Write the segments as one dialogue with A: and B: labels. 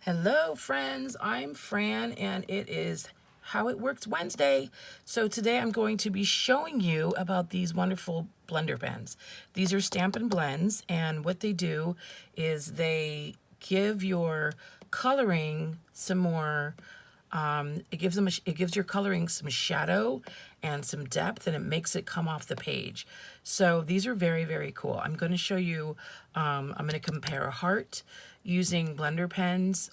A: Hello friends, I'm Fran and it is How It Works Wednesday. So today I'm going to be showing you about these wonderful blender pens. These are Stampin' blends, and what they do is they give your coloring some more it gives your coloring some shadow and some depth, and it makes it come off the page. So these are very, very cool. I'm going to show you, I'm going to compare a heart using blender pens,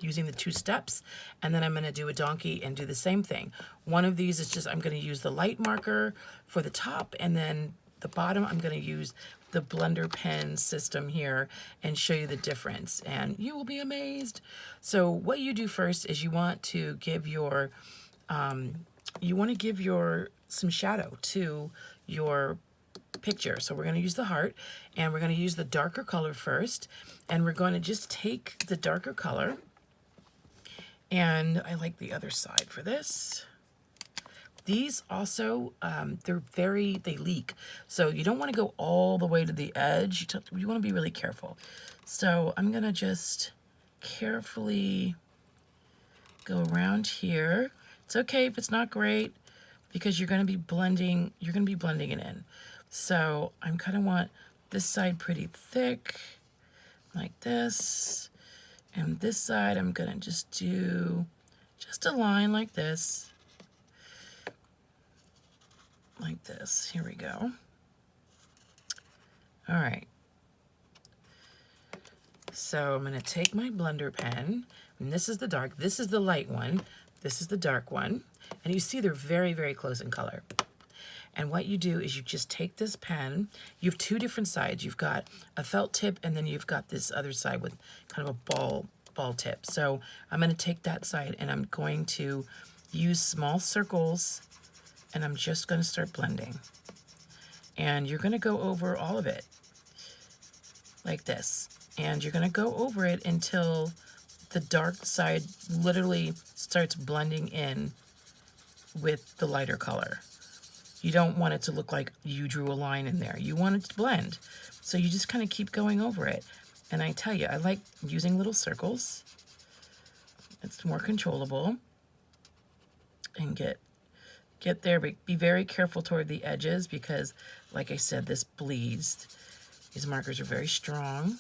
A: using the 2 steps, and then I'm going to do a donkey and do the same thing. One of these is just, I'm going to use the light marker for the top, and then the bottom I'm going to use the blender pen system here and show you the difference, and you will be amazed. So what you do first is you want to give your some shadow to your picture. So we're going to use the heart, and we're going to use the darker color first, and we're going to just take the darker color, and I like the other side for this. These also, they leak. So you don't want to go all the way to the edge. You want to be really careful. So I'm going to just carefully go around here. It's okay if it's not great because you're going to be blending it in. So I'm kind of want this side pretty thick like this. And this side I'm going to just do just a line like this. Like this. Here we go. All right. So I'm going to take my blender pen, and this is the dark, this is the light one, this is the dark one, and you see they're very, very close in color. And what you do is you just take this pen, you have 2 different sides. You've got a felt tip, and then you've got this other side with kind of a ball tip. So I'm going to take that side, and I'm going to use small circles, and I'm just going to start blending. And you're going to go over all of it like this. And you're going to go over it until the dark side literally starts blending in with the lighter color. You don't want it to look like you drew a line in there. You want it to blend. So you just kind of keep going over it. And I tell you, I like using little circles. It's more controllable. And get there, but be very careful toward the edges because, like I said, this bleeds. These markers are very strong.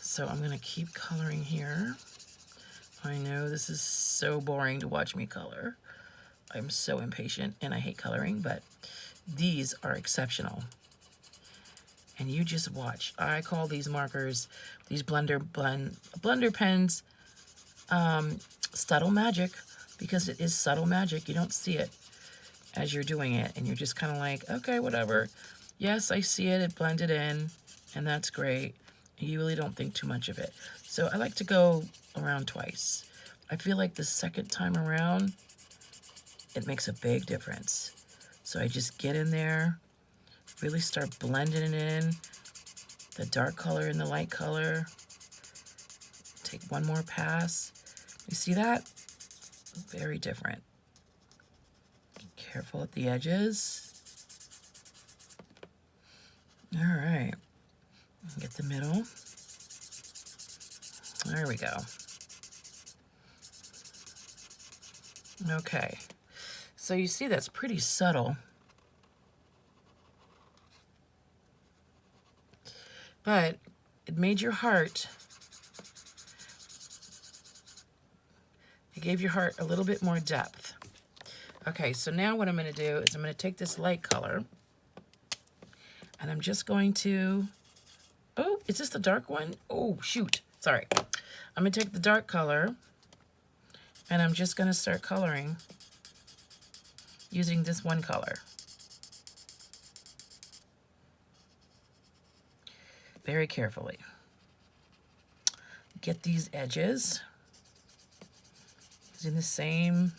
A: So I'm going to keep coloring here. I know this is so boring to watch me color. I'm so impatient and I hate coloring, but these are exceptional. And you just watch. I call these markers, these blender pens, subtle magic, because it is subtle magic. You don't see it as you're doing it, and you're just kind of like, okay, whatever. Yes, I see it. It blended in, and that's great. You really don't think too much of it. So I like to go around twice. I feel like the second time around, it makes a big difference. So I just get in there, really start blending it in, the dark color and the light color. Take one more pass. You see that? Very different. Careful at the edges. All right. Get the middle. There we go. Okay. So you see that's pretty subtle. But it made your heart, it gave your heart a little bit more depth. Okay, so now what I'm going to do is I'm going to take this light color, and I'm just going to, oh, is this the dark one? Oh, shoot, sorry. I'm going to take the dark color, and I'm just going to start coloring using this one color. Very carefully. Get these edges using the same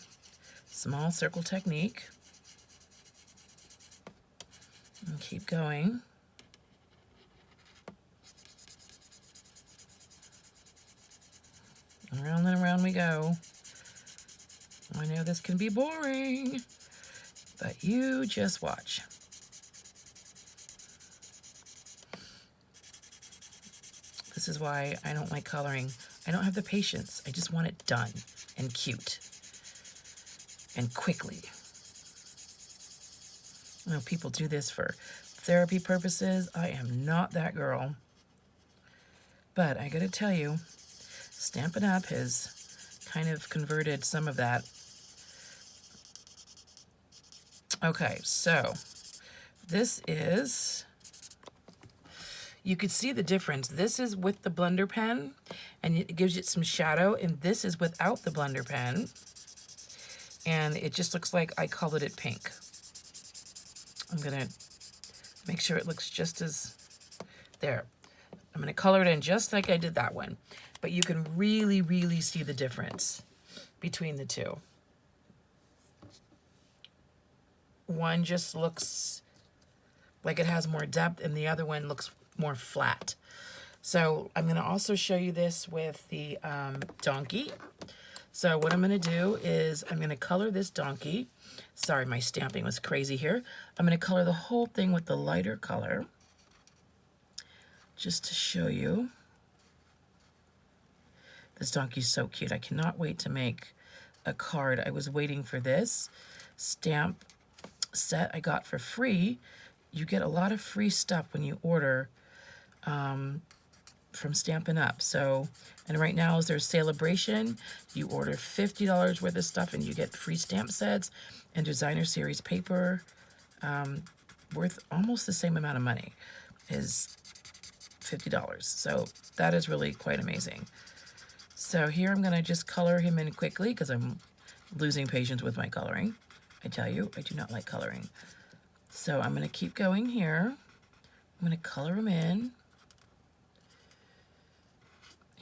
A: small circle technique. And keep going. Around and around we go. I know this can be boring, but you just watch. This is why I don't like coloring. I don't have the patience. I just want it done and cute and quickly. You know, people do this for therapy purposes. I am not that girl. But I gotta tell you, Stampin' Up! Has kind of converted some of that. Okay, so this is, you could see the difference. This is with the blender pen, and it gives it some shadow, and this is without the blender pen, and it just looks like I colored it pink. I'm gonna make sure it looks just as, there. I'm gonna color it in just like I did that one, but you can really, really see the difference between the two. One just looks like it has more depth, and the other one looks more flat. So I'm going to also show you this with the donkey. So what I'm going to do is I'm going to color this donkey. Sorry, my stamping was crazy here. I'm going to color the whole thing with the lighter color, just to show you. This donkey's so cute. I cannot wait to make a card. I was waiting for this stamp set I got for free. You get a lot of free stuff when you order from Stampin' Up. So, and right now is their celebration. You order $50 worth of stuff and you get free stamp sets and designer series paper worth almost the same amount of money as $50. So that is really quite amazing. So here I'm gonna just color him in quickly because I'm losing patience with my coloring. I tell you, I do not like coloring. So I'm gonna keep going here. I'm gonna color him in.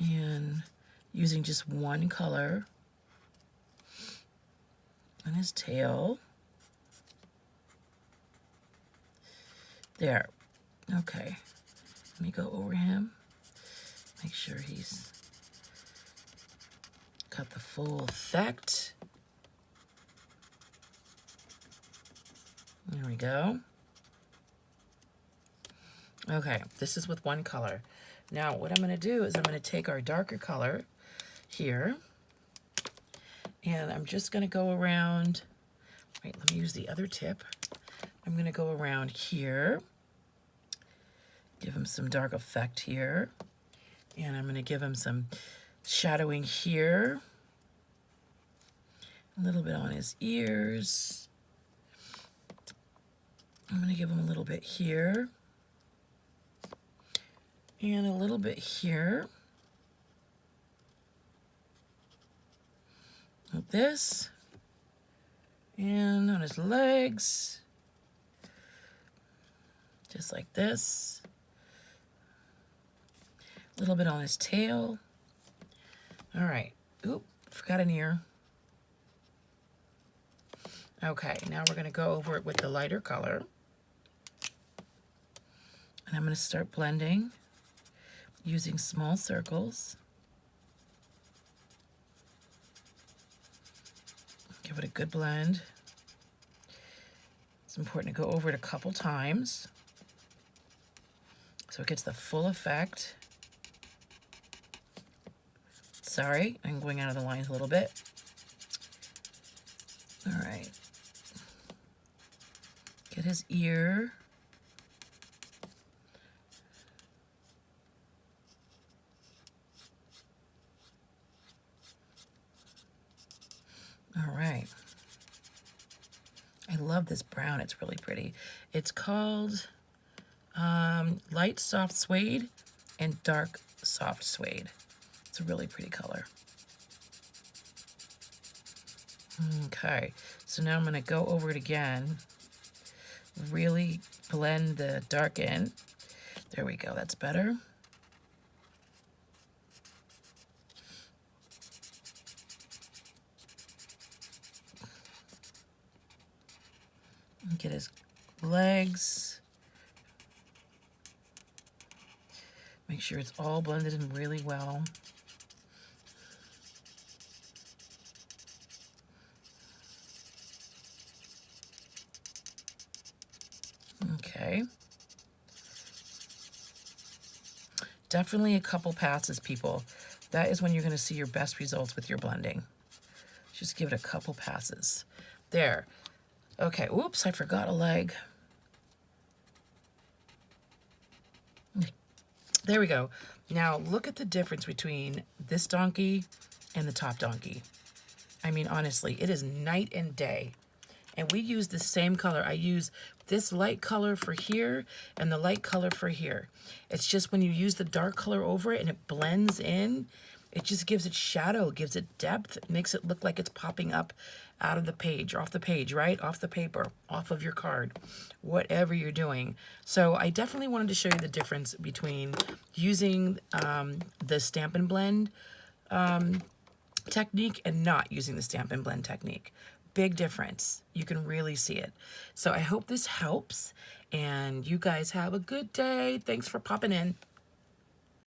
A: And using just one color on his tail. There. Okay. Let me go over him. Make sure he's got the full effect. There we go. Okay, this is with one color. Now what I'm going to do is I'm going to take our darker color here, and I'm just going to go around, wait, let me use the other tip. I'm going to go around here, give him some dark effect here, and I'm going to give him some shadowing here, a little bit on his ears. I'm going to give him a little bit here, and a little bit here. Like this, and on his legs, just like this. A little bit on his tail. All right. Oop, forgot an ear. Okay, now we're going to go over it with the lighter color. And I'm going to start blending using small circles. Give it a good blend. It's important to go over it a couple times so it gets the full effect. Sorry, I'm going out of the lines a little bit. All right. Get his ear. All right. I love this brown. It's really pretty. It's called light soft suede and dark soft suede. It's a really pretty color. Okay, so now I'm going to go over it again. Really blend the dark in. There we go. That's better. Get his legs. Make sure it's all blended in really well. Okay. Definitely a couple passes, people. that is when you're going to see your best results with your blending. Just give it a couple passes. There. Okay, oops, I forgot a leg. There we go. Now look at the difference between this donkey and the top donkey. I mean, honestly, it is night and day. And we use the same color. I use this light color for here and the light color for here. It's just when you use the dark color over it and it blends in, it just gives it shadow, gives it depth, it makes it look like it's popping up out of the page, off the page, right? Off the paper, off of your card, whatever you're doing. So I definitely wanted to show you the difference between using the Stampin' Blend technique and not using the Stampin' Blend technique. Big difference. You can really see it. So I hope this helps, and you guys have a good day. Thanks for popping in.